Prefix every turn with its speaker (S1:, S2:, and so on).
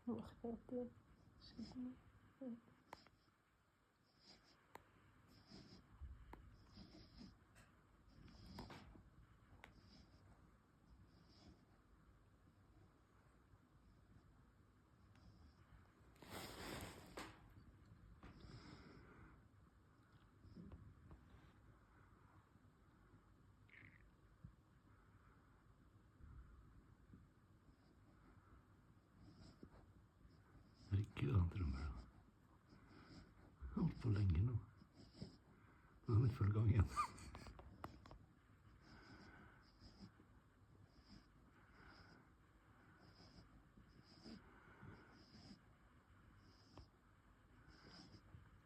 S1: Nå merker jeg at det skjedde noe.
S2: Gud, han drømmer da. Alt for lenge nå. Nå er han i full gang igjen.